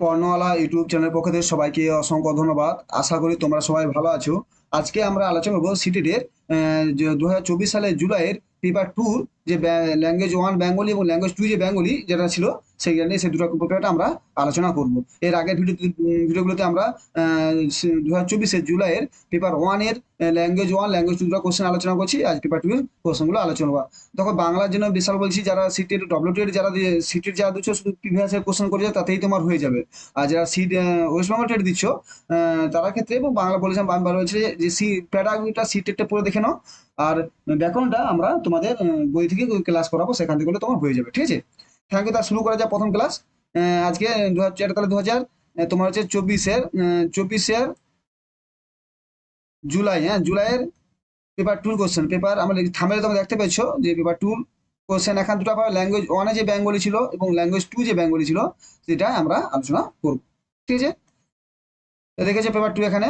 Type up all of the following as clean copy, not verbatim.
কর্ণওয়ালা YouTube চ্যানেলের পক্ষ থেকে সবাইকে অসংখ্য ধন্যবাদ। আশা করি তোমরা সবাই ভালো আছো। আজকে আমরা আলোচনা করবো সিটেটের যে 2024 সালের জুলাইয়ের পেপার টুর যে ল্যাঙ্গুয়েজ ওয়ান বেঙ্গলি এবং ল্যাঙ্গুয়েজ টু যে বেঙ্গলি যেটা ছিল সেইটা নিয়ে সেই দুটো পেপারটা আমরা আলোচনা করব। এর আগের ভিডিওগুলোতে আমরা 2024 জুলাইয়ের পেপার ওয়ানের ল্যাঙ্গুয়েজ ওয়ান ল্যাঙ্গুয়েজ টু দুটো কোশ্চেন আলোচনা করছি। আজ পেপার টু এর কোশ্চেনগুলো আলোচনা করবো। দেখো বাংলার জন্য বিশাল বলছি, যারা সিটের ডব্লিউটি যারা সিটের যারা দিচ্ছ শুধু প্রিভিয়াস কোশ্চেন করে যাও তাতেই তোমার হয়ে যাবে। আর যারা সিট ওয়েস্ট বেঙ্গল টেট দিচ্ছ তারা ক্ষেত্রে এবং বাংলা বলেছিলাম আমি বলেছি যে সি প্যারাগ্রাফটা সি টেটটা পড়ে দেখে নাও। আর ব্যাকরণটা আমরা তোমাদের বই থেকে ক্লাস করাবো, সেখান থেকে তোমার হয়ে যাবে। ঠিক আছে, থ্যাংক ইউ। তা শুরু করা যায় প্রথম ক্লাস। আজকে এটা তাহলে 2000 তোমার হচ্ছে চব্বিশের জুলাই, হ্যাঁ জুলাইয়ের পেপার টুর কোশ্চেন। পেপার আমরা থামেলে তোমরা দেখতে পেয়েছো যে পেপার টুর কোশ্চেন এখান দুটো পাবে। ল্যাঙ্গুয়েজ ওয়ানে যে বেঙ্গলি ছিল এবং ল্যাঙ্গুয়েজ টু যে বেঙ্গলি ছিল সেটা আমরা আলোচনা করবো। ঠিক আছে, দেখেছো পেপার টু এখানে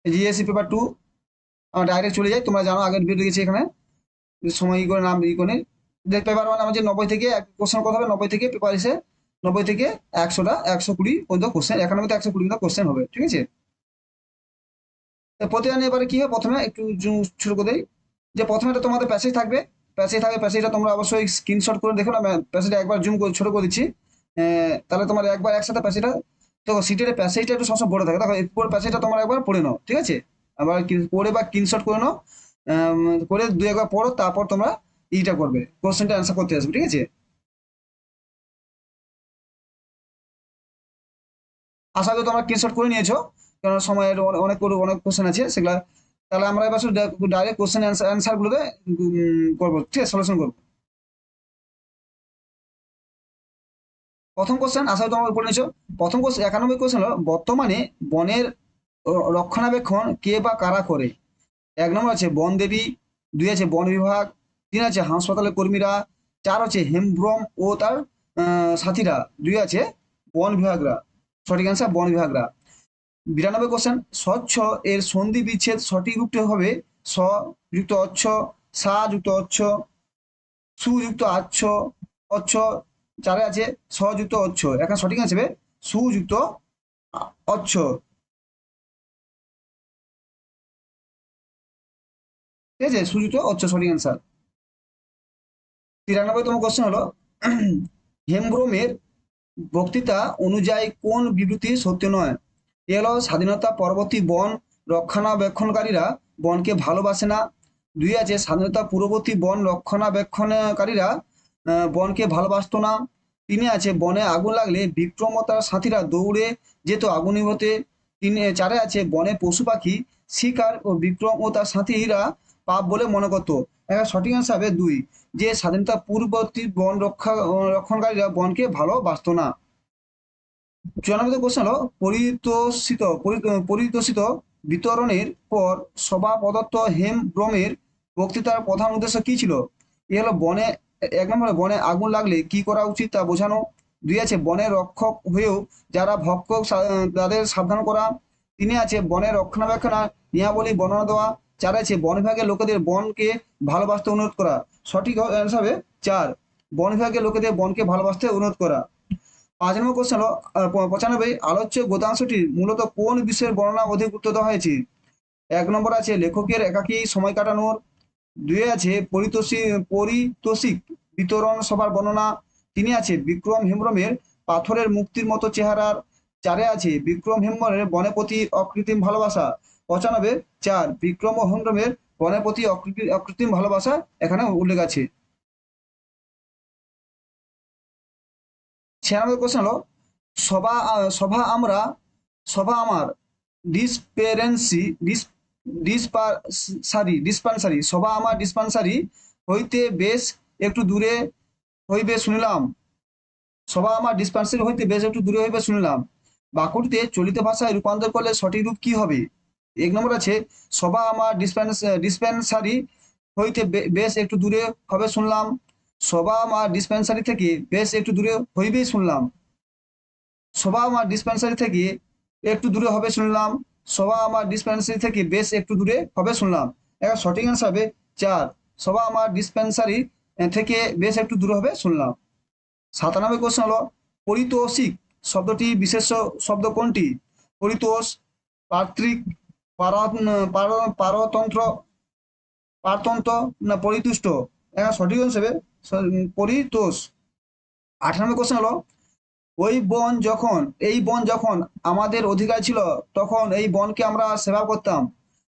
জিএসসি পেপার টু। আমরা ডাইরেক্ট চলে যাই, তোমরা জানো আগের ভিডিও গেছি এখানে সময় ই করে নাম ই করে দেখ। পেপার ওয়ান আমার যে 90 থেকে কোশ্চেন কথা হবে, 90 থেকে পেপার এসে 90 থেকে 120 পর্যন্ত কোশ্চেন, 91 থেকে 120 পর্যন্ত কোশ্চেন হবে। ঠিক আছে, প্রতিদিন এবারে কি হয়, প্রথমে একটু শুরু করে দিই যে প্রথমে তো তোমাদের প্যাসেজ থাকবে। প্যাসেজটা তোমরা অবশ্যই স্ক্রিনশট করে দেখো না। প্যাসেজটা একবার জুম করে ছোট করে দিচ্ছি। তাহলে তোমার একবার একসাথে প্যাসেজটা, দেখো সিটের প্যাসেজটা একটু সবসময় বড় থাকে। দেখো এই পুরো প্যাসেজটা তোমরা একবার পড়ে নাও। ঠিক আছে, আবার পড়ে বা স্ক্রিনশট করে নাও। করে দুই একবার পড়ো, তারপর তোমরা এইটা করবে, কোশ্চেনটা অ্যান্সার করতে আসবে। ঠিক আছে, আশা করি তোমরা স্ক্রিনশট করে নিয়েছো, কারণ সময়ের অনেক অনেক কোশ্চেন আছে সেগুলা। তাহলে আমরা এবার শুধু ডাইরেক্ট কোশ্চেন অ্যান্সার গুলোতে করবো। ঠিক আছে, সলিউশন করবো। প্রথম কোশ্চেন আশা করি তোমরা উপরে নিয়েছো। প্রথম কোশ্চেন 91 কোশ্চেন হলো, বর্তমানে বনের রক্ষণাবেক্ষণ কে বা কারা করে? এক নম্বর আছে বন দেবী, দুই আছে বন বিভাগ, তিন আছে হাসপাতালের কর্মীরা, চার হচ্ছে হেমব্রম ও তার সাথীরা, দুই আছে বন বিভাগরা। সঠিক অ্যান্সার বন বিভাগরা। 92 কোশ্চেন, স্বচ্ছ এর সন্ধি বিচ্ছেদ সঠিক রূপটি হবে স যুক্ত অচ্ছ, সা যুক্ত অচ্ছ, সু যুক্ত আচ্ছ, অচ্ছ। চারে আছে স যুক্ত অচ্ছ। এখন সঠিক আছে সু যুক্ত অচ্ছ। ঠিক আছে, সুযুক্ত অচ্ছ সঠিক অ্যান্সার। 93তম কোশ্চেন হলো, হেমব্রমের বক্তৃতা অনুযায়ী কোন বিবৃতি সত্য নয়? এ হলো, স্বাধীনতা পরবর্তী বন রক্ষণাবেক্ষণকারীরা বনকে ভালোবাসে না। দুই আছে স্বাধীনতা পূর্ববর্তী বন রক্ষণাবেক্ষণকারীরা বনকে ভালোবাসতো না। তিনে আছে বনে আগুন লাগলে বিক্রম ও তার সাথীরা দৌড়ে যেত আগুন নিভাতে। চারে আছে বনে পশু পাখি শিকার ও বিক্রম ও তার সাথীরা পাপ বলে মনে করতো। এখানে সঠিক অ্যান্সার হবে দুই, যে স্বাধীনতা পূর্ববর্তী বন রক্ষণকারীরা বনকে ভালোবাসতো না। 94 কোশ্চেন হলো, পরিতোষিত বিতরণের পর সভা প্রদত্ত হেমব্রমের বক্তৃতার প্রধান উদ্দেশ্য কি ছিল? এ হলো বনে, এক নম্বরে বনে আগুন লাগলে কি করা উচিত তা বোঝানো। দুই আছে বনের রক্ষক হয়েও যারা ভক্ষক তাদের সাবধান করা। তিনে আছে বনের রক্ষণাবেক্ষণ নিয়মাবলী বর্ণনা দেওয়া। চার আছে বন বিভাগের লোকেদের বনকে ভালোবাসতে অনুরোধ করা। সঠিক অ্যান্সার হবে চার, বন বিভাগের লোকেদের বনকে ভালোবাসতে অনুরোধ করা। 5 নম্বর কোশ্চেন হলো, 95, আলোচ্য গদ্যাংশটির মূলত কোন বিষয়ের বর্ণনা অধিক গুরুত্ব দেওয়া হয়েছে? এক নম্বর আছে লেখকের একাকী সময় কাটানোর। দুই আছে পরিতোষিক বিতরণ সভার বর্ণনা। তিনে আছে বিক্রম হেমব্রমের পাথরের মুক্তির মতো চেহারার। চারে আছে বিক্রম হেমব্রমের বনের প্রতি অকৃত্রিম ভালোবাসা। 95 চার, বিক্রম ও হেমব্রমের বনের প্রতি অকৃত্রিম ভালোবাসা এখানে উল্লেখ আছে। 96 কোশ্চেন হলো, সভা সভা আমরা সভা আমার ডিসপেরেন্সি ডিসপেন্সারি সভা আমার ডিসপেন্সারি হইতে বেশ একটু দূরে হইবে শুনিলাম। সভা আমার ডিসপেন্সারি হইতে বেশ একটু দূরে হইবে শুনিলাম। বাক্যটিতে চলিত ভাষায় রূপান্তর করলে সঠিক রূপ কি হবে? এক নম্বর আছে সভা আমার ডিসপেন্সারি হইতে বেশ একটু দূরে হবে শুনলাম। সভা আমার ডিসপেন্সারি থেকে বেশ একটু দূরে হইবেই শুনলাম। সভা আমার ডিসপেন্সারি থেকে একটু দূরে হবে শুনলাম। সভা আমার ডিসপেন্সারি থেকে বেশ একটু দূরে হবে শুনলাম। এবার সঠিক অ্যান্সার হবে চার, সভা আমার ডিসপেন্সারি থেকে বেশ একটু দূরে হবে শুনলাম। 97 কোশ্চেন হলো পরিতোষিক শব্দটি বিশেষ্য শব্দ কোনটি? পরিতোষ, পার্থিক, পারতন্ত্র, পারতন্ত্র না পরিতুষ্ট? এখানে সঠিক হিসেবে পরিতোষ। 98 কোশ্চেন হলো এই বন যখন আমাদের অধিকার ছিল তখন এই বনকে আমরা সেবা করতাম।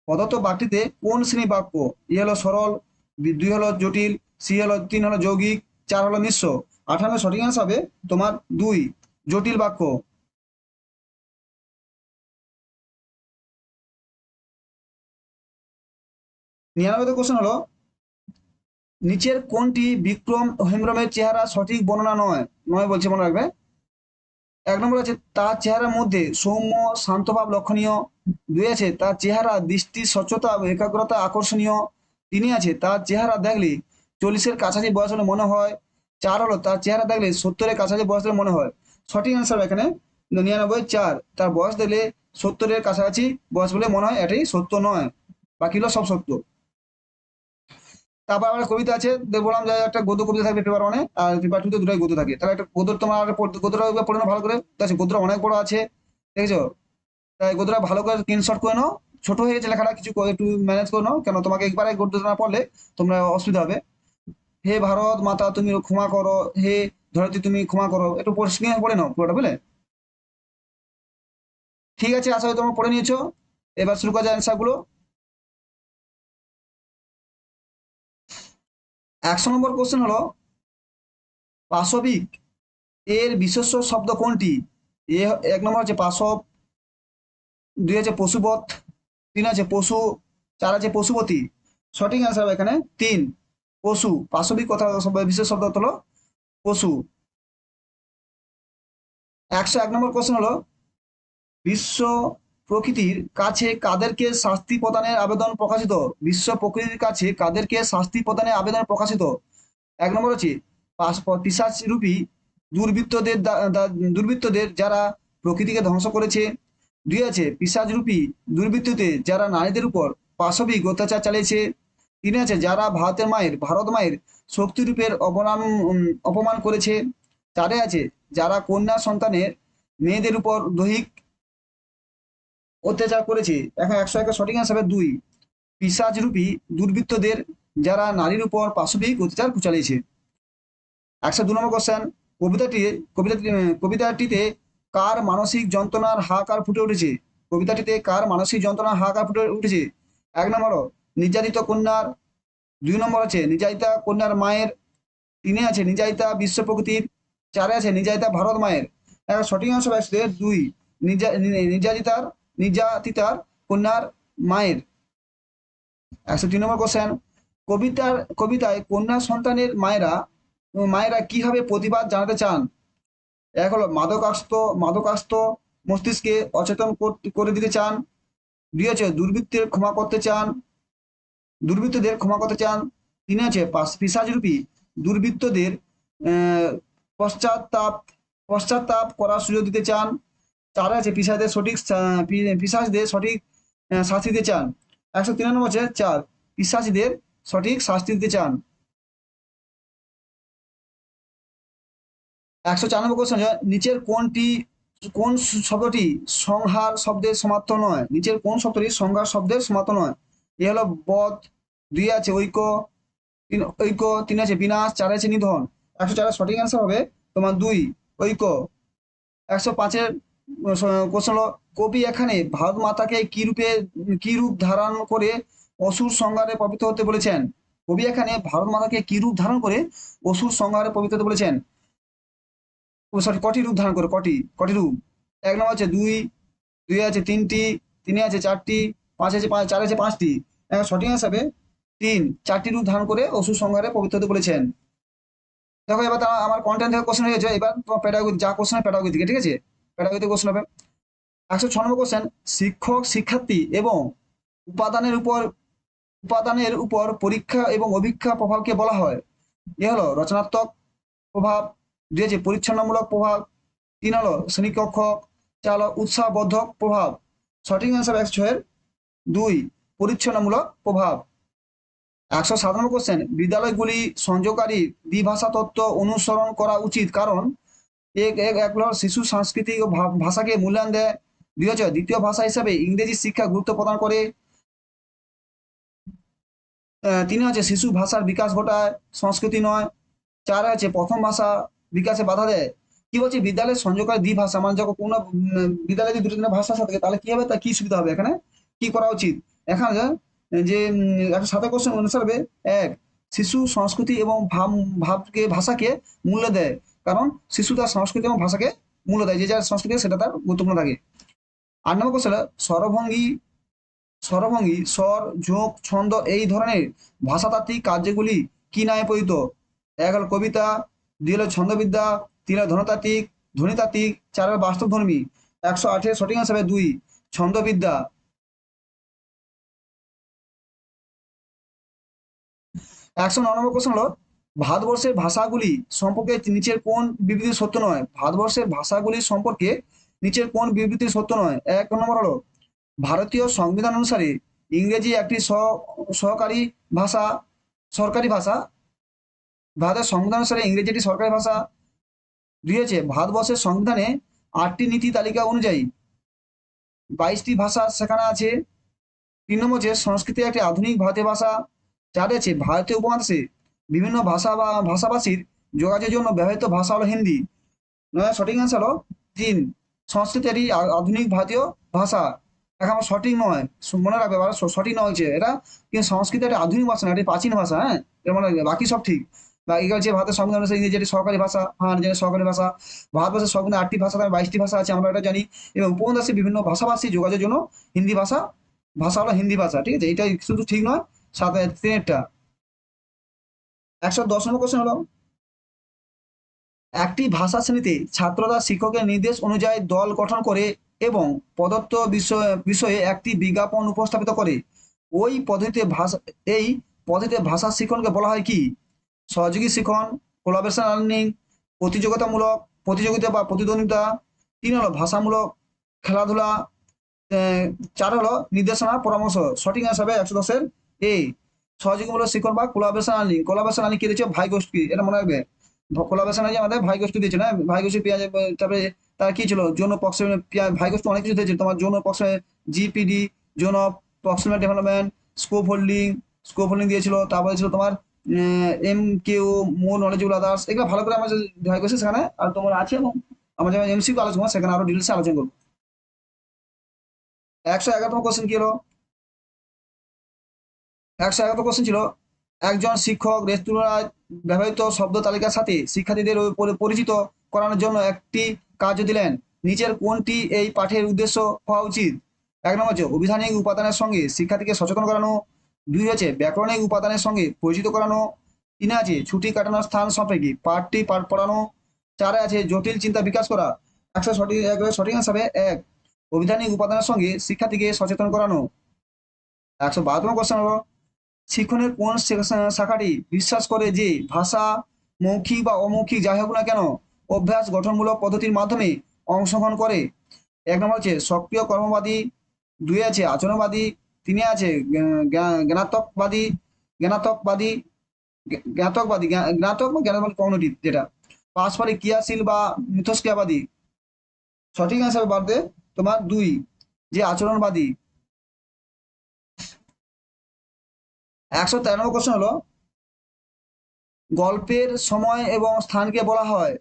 প্রদত্ত বাক্যটিতে কোন শ্রেণী বাক্য? ই হলো সরল, 2 হলো জটিল, 3 হলো যৌগিক, 4 হলো মিশ্র। 98 সঠিক অ্যান্সার হবে তোমার 2 জটিল বাক্য। 99 কোশ্চেন হলো নিচের কোনটি বিক্রম হেমব্রমের চেহারা সঠিক বর্ণনা নয়? নয় বলছে, মনে রাখবে। 1 নম্বর আছে তার চেহারার মধ্যে সৌম্য শান্তভাব লক্ষণীয়। 2 আছে তার চেহারা দৃষ্টি স্বচ্ছতা ও একাগ্রতা আকর্ষণীয়। 3 আছে তার চেহারা দেখলে 40-এর কাছাকাছি বয়স হলে মনে হয়। 4 হলো তার চেহারা দেখলে 70-এর কাছাকাছি বয়স হলে মনে হয়। সঠিক অ্যান্সার এখানে 99, 4। তার বয়স দেখলে 70-এর কাছাকাছি বয়স বলে মনে হয়, এটাই সত্য নয়, বাকিগুলো সব সত্য। তারপর আমার কবিতা আছে, বললাম যে একটা গদ্য কবিতা থাকবে পেপার 1-এ, আর পেপার 2-তে দুটাই গদ্য থাকে। তাহলে একটা গদ্য তোমার গদ্যটা পড়ে নাও ভালো করে। ঠিক আছে, গদ্যটা অনেক বড় আছে, দেখেছো? তাই গদ্যটা ভালো করে স্ক্রিনশট করে নাও। ছোট হয়ে গেছে লেখাটা, কিছু একটু ম্যানেজ করে নাও, কেন তোমাকে একবারে গদ্যটা না পড়লে তোমরা অসুবিধা হবে। হে ভারত মাতা তুমি ক্ষমা করো, হে ধরতী তুমি ক্ষমা করো, একটু স্ক্রিন পড়ে নাও পুরোটা, বুঝলে? ঠিক আছে, আশা করি তোমরা পড়ে নিয়েছো। এবার শুরু করা যায় অ্যান্সার গুলো। 100 নম্বর কোশ্চেন হলো পাশবিক এর বিশেষ্য শব্দ কোনটি? এ 1 নম্বর হচ্ছে পাশব, 2 আছে পশুবৎ, 3 আছে পশু, 4 আছে পশুপতি। সঠিক অ্যান্সার হবে এখানে 3 পশু। পাশবিক কথা বিশেষ শব্দ হলো পশু। 101 নম্বর কোশ্চেন হলো বিশ্ব প্রকৃতির কাছে কাদেরকে শাস্তি প্রদানের আবেদন প্রকাশিত? বিশ্ব প্রকৃতির কাছে কাদেরকে শাস্তি প্রদানের আবেদন প্রকাশিত? 1 নম্বর হচ্ছে পিশাচ রূপী দুর্বৃত্তদের যারা প্রকৃতিকে ধ্বংস করেছে। 2 আছে পিশাচ রূপী দুর্বৃত্তদের যারা নারীদের উপর পাশবিক অত্যাচার চালিয়েছে। 3 আছে যারা ভারত মায়ের শক্তিরূপের অপমান করেছে। 4 আছে যারা কন্যা সন্তানের মেয়েদের উপর দৈহিক অত্যাচার করেছে। এখন 101 সঠিক অ্যান্সার হবে 2 পিশাচরূপী দুর্বৃত্তদের যারা নারীর উপর পাশবিক অত্যাচার চালিয়েছে। 102 নম্বর কোশ্চেন, কবিতাটিতে কার মানসিক যন্ত্রণার হাহাকার ফুটে উঠেছে? কবিতাটিতে কার মানসিক যন্ত্রণার হাহাকার ফুটে উঠেছে? 1 নম্বর নির্যাতিত কন্যার, 2 নম্বর আছে নির্যাতিতা কন্যার মায়ের, 3 আছে নির্যাতিতা বিশ্ব প্রকৃতির, 4 আছে নির্যাতিতা ভারত মায়ের। এখন সঠিক অ্যান্সার আসছে 2 নির্যাতিতার কন্যার মায়ের। 103 নম্বর কোশ্চেন, কবিতায় কন্যা সন্তানের মায়েরা কিভাবে প্রতিবাদ জানাতে চান? 1 হলো মাদকাস্ত মস্তিষ্কে অচেতন করে দিতে চান। 2 আছে দুর্বৃত্তদের ক্ষমা করতে চান। 3 আছে পিশাচরূপী দুর্বৃত্তদের আহ, পশ্চাত্তাপ পশ্চাত্তাপ করার সুযোগ দিতে চান। 4 আছে পিশাচদের সঠিক শাস্তি দিতে চান। 103 নম্বর আছে 4 পিশাচদের সঠিক শাস্তি দিতে চান। 104 নম্বর কোশ্চেন, নিচের কোন শব্দটি সংহার শব্দের সমার্থক নয়? নিচের কোন শব্দটি সংহার শব্দের সমার্থক নয়? এ হলো বধ, 2 আছে ঐক্য, 3 আছে বিনাশ, 4 আছে নিধন। 104 সঠিক অ্যান্সার হবে তোমার 2 ঐক্য। 105-এর কোশ্চেন হলো কবি এখানে ভারত মাতাকে কি রূপ ধারণ করে অসুর সংহারে পবিত্র হতে বলেছেন? কবি এখানে ভারত মাতাকে কি রূপ ধারণ করে অসুর সংহারে পবিত্র হতে বলেছেন? সরি, কটি রূপ ধারণ করে, কটি রূপ? 1 নম্বর আছে 2, 2 আছে 3টি, 3 আছে 4টি, 4 আছে 5টি। এখন সঠিক হিসাবে 3 4টি রূপ ধারণ করে অসুর সংহারে পবিত্র হতে বলেছেন। দেখো এবার আমার কন্টেন্ট থেকে কোশ্চেন হয়ে গেছে, এবার তোমার প্যাডাগজি যা কোশ্চেন প্যাডাগজি থেকে, ঠিক আছে? প্যাডাগজি কোশ্চেন হবে। 106 নম্বর কোশ্চেন, শিক্ষক শিক্ষার্থী এবং উপাদানের উপর উপাদানের উপর পরীক্ষা এবং অভিক্ষা প্রভাবকে বলা হয়। এ হলো রচনাত্মক প্রভাব, 2 আছে পরিচ্ছন্নমূলক প্রভাব, 3 হলো শ্রেণীকক্ষ, 4 হলো উৎসাহবর্ধক প্রভাব। সঠিক অ্যান্সার 106-এর 2 পরিচ্ছন্নমূলক প্রভাব। 157 কোশ্চেন, বিদ্যালয়গুলি সংযোগকারী দ্বিভাষা তত্ত্ব অনুসরণ করা উচিত কারণ এক হলো শিশু সাংস্কৃতিক ও ভাষাকে মূল্যায়ন দেয়। 2 হচ্ছে দ্বিতীয় ভাষা হিসাবে ইংরেজি শিক্ষা গুরুত্ব প্রদান করে। 3 হচ্ছে শিশু ভাষার বিকাশ ঘটায়, সংস্কৃতি নয়। 4 হচ্ছে প্রথম ভাষা বিকাশে বাধা দেয়। কি বলছে, বিদ্যালয়ের সংযোগকারী দ্বিভাষা মানে যখন কোনো বিদ্যালয়ে যদি দুটো তিনটা ভাষা থাকে তাহলে কি হবে, তা কি সুবিধা হবে, এখানে কি করা উচিত। এখানে যে 107 কোশ্চেন অনুসার হবে 1, শিশু সংস্কৃতি এবং ভাষাকে মূল্য দেয় কারণ শিশু তার সংস্কৃতি এবং ভাষাকে মূল্য দেয়, যে যার সংস্কৃতি সেটা তার গুরুত্বপূর্ণ থাকে। 8 নম্বর কোশ্চেন, স্বরভঙ্গি স্বরভঙ্গি, স্বর, ঝোঁক, ছন্দ এই ধরনের ভাষাতাত্ত্বিক কার্যগুলি কি নামে পরিচিত। 1 হল কবিতা, 2 হলো ছন্দবিদ্যা, 3 হলো ধ্বনিতাত্ত্বিক, 4 হলো বাস্তবধর্মী। 108 সঠিক আনসার হবে 2, ছন্দবিদ্যা। 109 নম্বর কোশ্চেন হলো ভারতবর্ষের ভাষাগুলি সম্পর্কে নিচের কোন বিবৃতি সত্য নয়। ভারতবর্ষের ভাষাগুলি সম্পর্কে নিচের কোন বিবৃতি সত্য নয়। 1 নম্বর হলো ভারতীয় সংবিধান অনুসারে ইংরেজি একটি সহকারী ভাষা, সরকারি ভাষা। ভারতের সংবিধান অনুসারে ইংরেজি একটি সরকারি ভাষা। 2 হচ্ছে ভারতবর্ষের সংবিধানে 8টি নীতি তালিকা অনুযায়ী 22টি ভাষা সেখানে আছে। 3 নম্বর হচ্ছে সংস্কৃতি একটি আধুনিক ভারতীয় ভাষা। 4 হচ্ছে ভারতীয় উপমহাদেশে বিভিন্ন ভাষা বা ভাষাভাষীর যোগাযোগের জন্য ব্যবহৃত ভাষা হলো হিন্দি। নয় সঠিক আনসার হলো 3, সংস্কৃত একটি আধুনিক ভারতীয় ভাষা। এখন আমার সঠিক নয়, মনে রাখবে এবার সঠিক নয় হচ্ছে এটা, কিন্তু সংস্কৃত একটা আধুনিক ভাষা না, এটি প্রাচীন ভাষা। হ্যাঁ, এটা মনে রাখবে, বাকি সব ঠিক। বাকি হচ্ছে ভারতের সংবিধান অনুসারে ইংরেজি একটি সরকারি ভাষা, হ্যাঁ যেটা সরকারি ভাষা। ভারতবর্ষের সংবিধানে 8টি ভাষা, 22টি ভাষা আছে, আমরা এটা জানি। এবং উপমহাদেশে বিভিন্ন ভাষাভাষী যোগাযোগের জন্য হিন্দি ভাষা, ভাষা হলো হিন্দি ভাষা, ঠিক আছে, এটা শুধু ঠিক নয়। 3টা। 110 নম্বর কোশ্চেন হলো একটি ভাষা শ্রেণীতে ছাত্ররা শিক্ষকের নির্দেশ অনুযায়ী দল গঠন করে এবং প্রদত্ত বিষয়ে একটি বিজ্ঞাপন উপস্থাপিত করে। ওই পদ্ধতিতে ভাষা এই পদ্ধতিতে ভাষা শিক্ষণকে বলা হয় কি। সহযোগী শিক্ষণ, কোলাবোরেশন লার্নিং, প্রতিযোগিতামূলক প্রতিযোগিতা বা প্রতিদ্বন্দ্বিতা। 3 হলো ভাষামূলক খেলাধুলা। 4 হলো নির্দেশনা পরামর্শ। সঠিক আনসার হবে 110-এর এ, সহযোগীমূলক শিক্ষণ বা কোলাবোরেশন লার্নিং। কোলাবোরেশন লার্নিং কি দিচ্ছে, ভাই গোষ্ঠী, এটা মনে রাখবে। কোলাবোরেশন যে আমাদের ভাই গোষ্ঠী দিয়েছিল, হ্যাঁ ভাই গোষ্ঠী পেঁয়াজ। তারপরে তার কি ছিল, যৌন প্রক্সিমেট, ভাই গোষ্ঠী অনেক কিছু দিয়েছিল তোমার, যৌন প্রক্সিমেট, জিপিডি, যৌন প্রক্সিমেট ডেভেলপমেন্ট, স্কোপ হোল্ডিং দিয়েছিল। তারপরে ছিল তোমার MQ, মোর নলেজেবল আদার্স। এগুলো ভালো করে আমার ভাই গোষ্ঠী সেখানে আর তোমার আছে, এবং আমরা যেমন MCQ আলোচনা সেখানে আরো ডিটেলসে আলোচনা করবো। 111তম কোশ্চেন কি হলো, 111তম কোশ্চেন ছিল একজন শিক্ষক রেস্তোরাঁয় ব্যবহৃত শব্দ তালিকার সাথে শিক্ষার্থীদের পরিচিত করানোর জন্য একটি কার্য দিলেন। নিচের কোনটি এই পাঠের উদ্দেশ্য হওয়া উচিত। 1 নম্বর হচ্ছে অভিধানিক উপাদানের সঙ্গে শিক্ষার্থীকে সচেতন করানো। 2 হচ্ছে ব্যাকরণিক উপাদানের সঙ্গে পরিচিত করানো। 3 আছে ছুটি কাটানোর স্থান সম্পর্কে পাঠ পড়ানো। 4 আছে জটিল চিন্তা বিকাশ করা। 1 সঠিক আনসার হবে 1, অভিধানিক উপাদানের সঙ্গে শিক্ষার্থীকে সচেতন করানো। 112তম কোশ্চেন হলো শিক্ষণের কোন শাখাটি বিশ্বাস করে যে ভাষা মৌখিক বা অমৌখিক যাই হোক না কেন অভ্যাস গঠনমূলক পদ্ধতির মাধ্যমে অংশগ্রহণ করে। 1 নম্বর হচ্ছে সক্রিয় কর্মবাদী। 2 আছে আচরণবাদী। 3 আছে জ্ঞানাত্মকবাদী জ্ঞানাত্মকবাদী জ্ঞাতকবাদী জ্ঞাতক বা জ্ঞানাত্মক কমিউনিটি, যেটা পারস্পরিক ক্রিয়াশীল বা মিথস্ক্রিয়াবাদী। সঠিক আনসার বাদে তোমার 2, যে আচরণবাদী। 113 নম্বর কোশ্চেন হলো গল্পের সময় এবং স্থানকে বলা হয়।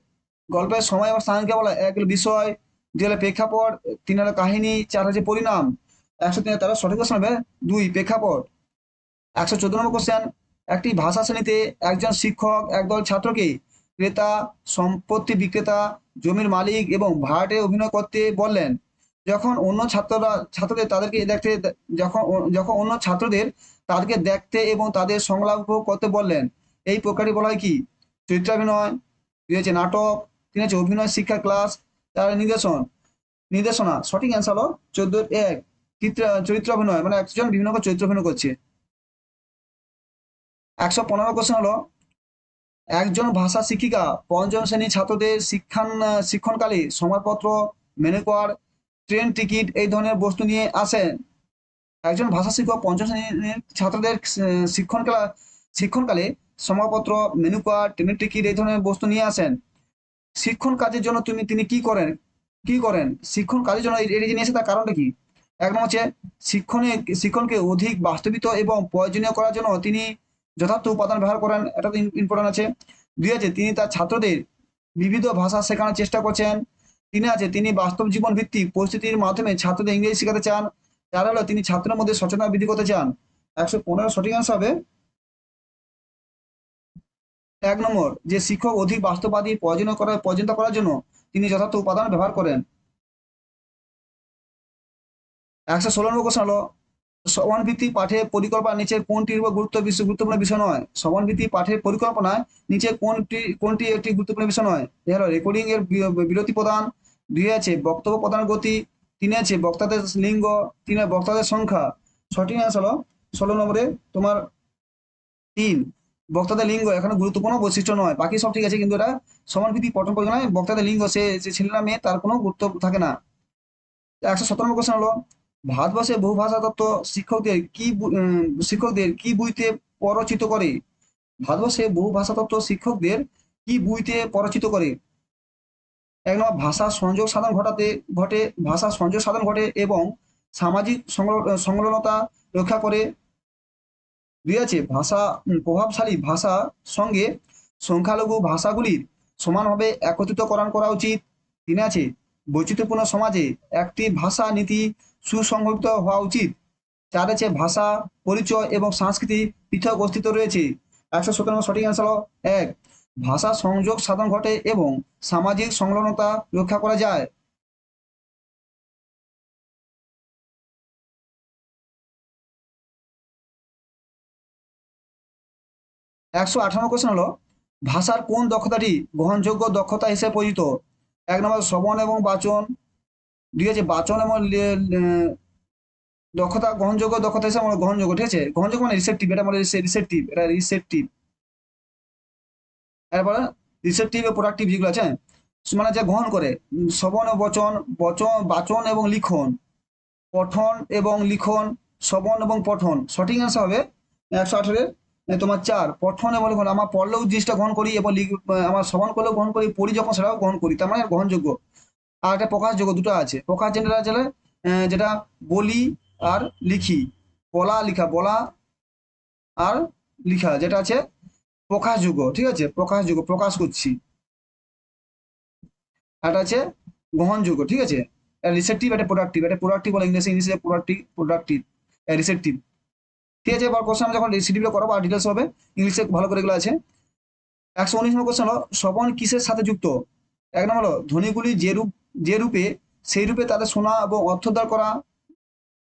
গল্পের সময় এবং স্থানকে বলা হয় 1 হলো বিষয়, 2 হলো প্রেক্ষাপট, 3 হলো কাহিনী, 4 হচ্ছে পরিণাম। 113 সঠিক কোশ্চেন হবে 2, প্রেক্ষাপট। 114 নম্বর কোশ্চেন একটি ভাষা শ্রেণীতে একজন শিক্ষক একদল ছাত্রকে ক্রেতা, সম্পত্তি বিক্রেতা, জমির মালিক এবং ভাড়াটে অভিনয় করতে বললেন। যখন অন্য ছাত্রদের তাদেরকে দেখতে যখন যখন অন্য ছাত্রদের তাদেরকে দেখতে এবং তাদের সংলাপ উপভোগ করতে বললেন, এই প্রকারটি বলা হয় কি। চরিত্রাভিনয়। 2 হচ্ছে নাটক। 3 হচ্ছে অভিনয় শিক্ষা ক্লাস। 4 নির্দেশনা। সঠিক অ্যান্সার হলো 14-1, চরিত্রাভিনয়, মানে একজন বিভিন্ন চরিত্র অভিনয় করছে। 115 কোশ্চেন হলো একজন ভাষা শিক্ষিকা পঞ্চম শ্রেণীর ছাত্রদের শিক্ষণকালে সংবাদপত্র, মেনু কার্ড, ট্রেন টিকিট এই ধরনের বস্তু নিয়ে আসেন। একজন ভাষা শিক্ষক পঞ্চম শ্রেণীর ছাত্রদের শিক্ষণকালে সমাপত্র, মেনু কার্ড, ট্রেনের টিকিট এই ধরনের বস্তু নিয়ে আসেন। শিক্ষণ কাজের জন্য তিনি কি করেন শিক্ষণ কাজের জন্য এই যে নিয়ে আসে তার কারণটা কি? এক নম্বর হচ্ছে শিক্ষণকে অধিক বাস্তবিত এবং প্রয়োজনীয় করার জন্য তিনি যথার্থ উপাদান ব্যবহার করেন, এটা তো ইম্পর্টেন্ট আছে। দুই আছে তিনি তার ছাত্রদের বিবিধ ভাষা শেখানোর চেষ্টা করছেন। তিন আছে তিনি বাস্তব জীবন ভিত্তিক পরিস্থিতির মাধ্যমে ছাত্রদের ইংরেজি শেখাতে চান। চার হলো তিনি ছাত্রের মধ্যে সচেতনতা বৃদ্ধি করতে চান। 115 সঠিক অ্যান্সার হবে এক নম্বর, যে শিক্ষক অধিক বাস্তববাদী প্রয়োজনীয়তা করার জন্য তিনি যথার্থ উপাদান ব্যবহার করেন। 116 নম্বর কোশ্চেন হলো সমানভিত্তিক পাঠের পরিকল্পনা নিচের কোনটির উপর গুরুত্বপূর্ণ বিষয় নয়? সমানভিত্তিক পাঠের পরিকল্পনায় নিচের কোনটি একটি গুরুত্বপূর্ণ বিষয় নয়? এ হলো রেকর্ডিং এর বিরতি প্রদান। দুই আছে বক্তব্য প্রদানের গতি। তিন আছে বক্তাদের লিঙ্গ। তিন বক্তাদের সংখ্যা। সঠিক অ্যান্সার হলো 16 নম্বরে তোমার তিন, বক্তাদের লিঙ্গ এখানে গুরুত্বপূর্ণ বৈশিষ্ট্য নয়, বাকি সব ঠিক আছে, কিন্তু এটা সমানভিত্তিক পঠন পরিকল্পনায় বক্তাদের লিঙ্গ সে যে ছেলে না মেয়ে তার কোনো গুরুত্ব থাকে না। 117 নম্বর কোশ্চেন হলো ভারতবর্ষে বহুভাষা তত্ত্ব শিক্ষকদের কি বইতে প্ররোচিত করে? ভারতবর্ষে বহু ভাষা তত্ত্ব শিক্ষকদের কি বইতে প্ররোচিত করে? এক নম্বর ভাষা সংযোগ সাধন ঘটে এবং সামাজিক সংলগ্নতা রক্ষা করে। দুই আছে প্রভাবশালী ভাষা সঙ্গে সংখ্যালঘু ভাষাগুলির সমানভাবে একত্রিতকরণ করা উচিত। তিন আছে বৈচিত্র্যপূর্ণ সমাজে একটি ভাষা নীতি সুসংগঠিত হওয়া উচিত। চার আছে ভাষা পরিচয় এবং সংস্কৃতি পৃথক অস্তিত্ব রয়েছে। 117 সঠিক অ্যান্সার হলো এক, ভাষা সংযোগ সাধন ঘটে এবং সামাজিক সংলগ্নতা রক্ষা করা যায়। 118 কোশ্চেন হলো ভাষার কোন দক্ষতাটি গ্রহণযোগ্য দক্ষতা হিসেবে পরিচিত? এক নম্বর শ্রবণ এবং বাচন। দুই আছে বাচন এবং দক্ষতা গ্রহণযোগ্য দক্ষতা হিসেবে আমরা গ্রহণযোগ্য, ঠিক আছে, গ্রহণযোগ্য মানে রিসেপটিভ, এটা মানে রিসেপটিভ। এরপরে রিসেপটিভ ও প্রোডাক্টিভ যেগুলো আছে মানে যে গ্রহণ করে শ্রবণ ও বাচন এবং লিখন, পঠন এবং লিখন, শ্রবণ এবং পঠন। সঠিক অ্যান্সার হবে 118 তোমার চার, পঠন এবং লিখন। আমার পড়লেও জিনিসটা গ্রহণ করি এবং আমার শ্রবণ করলেও গ্রহণ করি, পড়ি যখন সেটাও গ্রহণ করি, তার মানে গ্রহণযোগ্য। আর একটা প্রকাশযোগ্য, দুটো আছে। প্রকাশ যেটা আছে যেটা বলি আর লিখি, বলা আর লিখা, যেটা আছে প্রকাশযোগ্য, ঠিক আছে, প্রকাশযোগ্য, প্রকাশ করছি। একটা আছে গ্রহণযোগ্য, ঠিক আছে। রিসেপটিভ, এটা প্রোডাক্টিভ বলে ইংলিশে প্রোডাক্টিভ রিসেপটিভ, ঠিক আছে। এবার কোশ্চেন যখন রিসিটিভটা করাবো আর ডিটেলস হবে, ইংলিশে ভালো করে এগুলো আছে। 119 নম্বর কোশ্চেন হলো শ্রবণ কিসের সাথে যুক্ত? এক নম্বর হলো ধ্বনিগুলি যে রূপে সেই রূপে তাদের শোনা এবং অর্থোদ্ধার করা।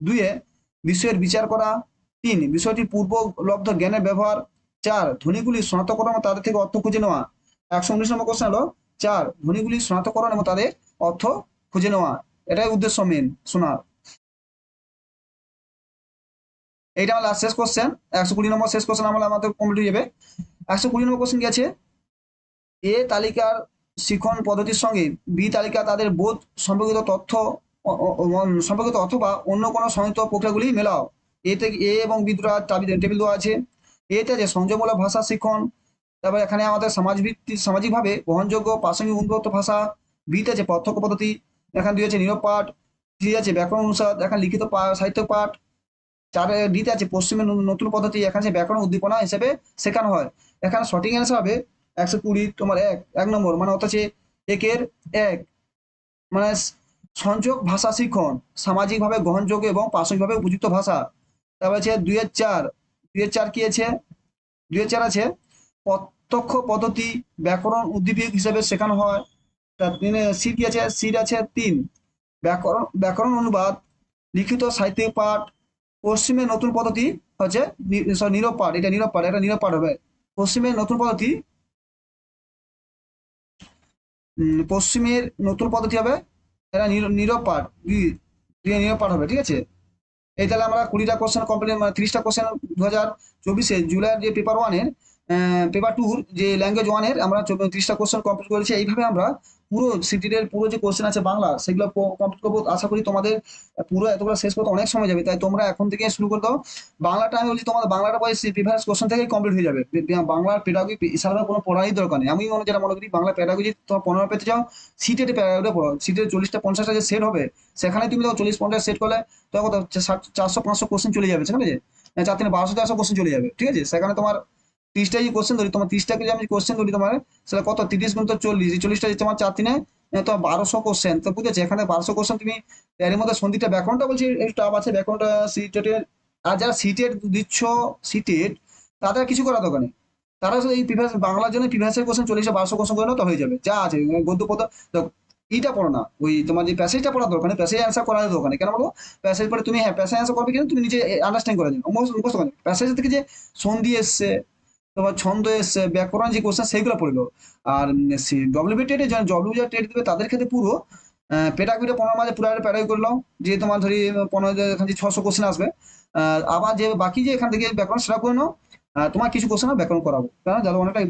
দুইয়ে বিষয়ের বিচার করা। তিন বিষয়টি পূর্বলব্ধ জ্ঞানের ব্যবহার। চার ধ্বনিগুলি শনাক্তকরণ এবং তাদের থেকে অর্থ খুঁজে নেওয়া। 119 নম্বর কোশ্চেন হলো চার, ধ্বনিগুলি শনাক্তকরণ এবং তাদের অর্থ খুঁজে নেওয়া, এটাই উদ্দেশ্য মেন শোনার। এইটা আমার লাস্ট শেষ কোশ্চেন, 120 নম্বর শেষ কোশ্চেন আমাদের কমপ্লিট হয়ে যাবে। 120 নম্বর কোশ্চেন কি আছে? এ তালিকার শিখন পদ্ধতির সঙ্গে বি তালিকা তাদের বোধ সম্পর্কিত অথবা অন্য কোনো সংযুক্ত প্রক্রিয়াগুলি মেলাও। এতে এ এবং বি দুটো টেবিল দেওয়া আছে। এতে আছে সংযমমূলক ভাষা শিখন, তারপরে এখানে আমাদের সামাজিকভাবে গ্রহণযোগ্য প্রাসঙ্গিক উন্নত ভাষা। বিতে আছে প্রত্যক্ষ পদ্ধতি, এখানে দুই আছে নীরব পাঠ। থ্রি আছে ব্যাকরণ অনুসার, এখানে লিখিত সাহিত্য পাঠ। চার ডিতে আছে পশ্চিমের নতুন পদ্ধতি, এখানে সে ব্যাকরণ উদ্দীপনা হিসেবে শেখানো হয়। এখানে সঠিক অ্যান্সার হবে 120 তোমার এক নম্বর, মানে অর্থাৎ একের এক, মানে সংযোগ ভাষা শিক্ষণ, সামাজিকভাবে গ্রহণযোগ্য এবং প্রাসঙ্গিকভাবে উপযুক্ত ভাষা। তারপর আছে 2-4 কি আছে? 2-4 আছে প্রত্যক্ষ পদ্ধতি ব্যাকরণ উদ্দীপক হিসেবে শেখানো হয়। তার তিনে সি কি আছে? সিট আছে 3 ব্যাকরণ অনুবাদ, লিখিত সাহিত্যিক পাঠ। পশ্চিমের নতুন পদ্ধতি হচ্ছে নীরব পাঠ, এটা নীরব পাঠ হবে। পশ্চিমের নতুন পদ্ধতি পশ্চিমের নতুন পদ্ধতি হবে, এটা নীরব পাঠ, নীরব পাঠ হবে, ঠিক আছে। এই তাহলে আমরা 20টা কোশ্চেন কমপ্লিট, মানে 30টা কোশ্চেন 2024 জুলাইয়ের যে পেপার 1-এর পেপার 2 যে ল্যাঙ্গুয়েজ 1-এর আমরা 30টা কোশ্চেন কমপ্লিট করেছি। এইভাবে আমরা পুরো সিটির পুরো যে কোশ্চেন আছে বাংলা সেগুলো কমপ্লিট করবো। আশা করি তোমাদের পুরো এতগুলো শেষ করতে অনেক সময় যাবে, তাই তোমরা এখন থেকে শুরু করে দাও। বাংলাটা আমি বলছি তোমাদের বাংলাটা প্রায় প্রিভিয়াস কোশ্চেন থেকেই কমপ্লিট হয়ে যাবে। বাংলার পেডাগোজি হিসাবে কোনো পড়ারই দরকার নেই। আমি যেটা মনে করি বাংলা পেডাগোজি তোমার 15 পেতে যাও, সিটের প্যারাগ্রাফে পড়ো, সিটের 40টা 50টা যে সেট হবে সেখানে তুমি তো 40-50 সেট করলে তখন 400-500 কোশ্চেন চলে যাবে সেখানে, যে 4-3 1200-1300 কোশ্চেন চলে যাবে, ঠিক আছে। সেখানে তোমার 30টা যদি কোশ্চেন ধরি, তোমার 30টা যদি আমি কোশ্চেন ধরি তোমার, সেটা কত 30 গুণ তো 40, এই 40টা তোমার 4 3 তোমার 1200 কোশ্চেন, তো বুঝেছো এখানে 1200 কোশ্চেন তুমি এর মধ্যে সন্ধিটা ব্যাকরণটা বলছি একটু টাফ আছে, ব্যাকরণটা সিটেটের। আর যারা সিটেট দিচ্ছ সিটেট, তাদের কিছু করা দরকার নেই। তারা শুধু এই প্রিভিয়াস বাংলার জন্য প্রিভিয়াসের কোশ্চেন 40-1200 কোশ্চেন করে নাও তো হয়ে যাবে, যা আছে গদ্য পদ্য। দেখো, এইটা পড়ো না, ওই তোমার যে প্যাসেজটা পড়ার দরকার নেই, প্যাসেজ অ্যান্সার করার দরকার নেই। কেন বলো? প্যাসেজ পড়ে তুমি, হ্যাঁ প্যাসেজ অ্যান্সার করবে কিন্তু তুমি নিজে আন্ডারস্ট্যান্ড করে নিও, মুখস্থ করে নিও। প্যাসেজ থেকে যে সন্ধি এসছে, তোমার ছন্দ এসছে, ব্যাকরণ যে কোশ্চেন সেইগুলো পড়লো। আর ডব্লিউবি টেটে ডব্লিউ যা টেট দেবে তাদের ক্ষেত্রে পুরো পেটাগুড়ে 15 মাঝে পুরো প্যারাগি করলাম, যে তোমার ধরি 15 এখান থেকে 600 কোশ্চেন আসবে। আবার যে বাকি যে এখান থেকে ব্যাকরণ সেটা করে নাও। তোমার কিছু কোশ্চেন ব্যাকরণ করাবো, কারণ যারা অনেকটা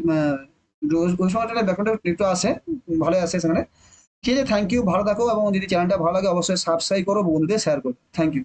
ওই সময়টা ব্যাকরণটা একটু আসে, ভালো আসে সেখানে। ঠিক আছে, থ্যাংক ইউ, ভালো থাকো, এবং যদি চ্যানেলটা ভালো লাগে অবশ্যই সাবস্ক্রাইব করো, বন্ধুদের শেয়ার করো। Thank you.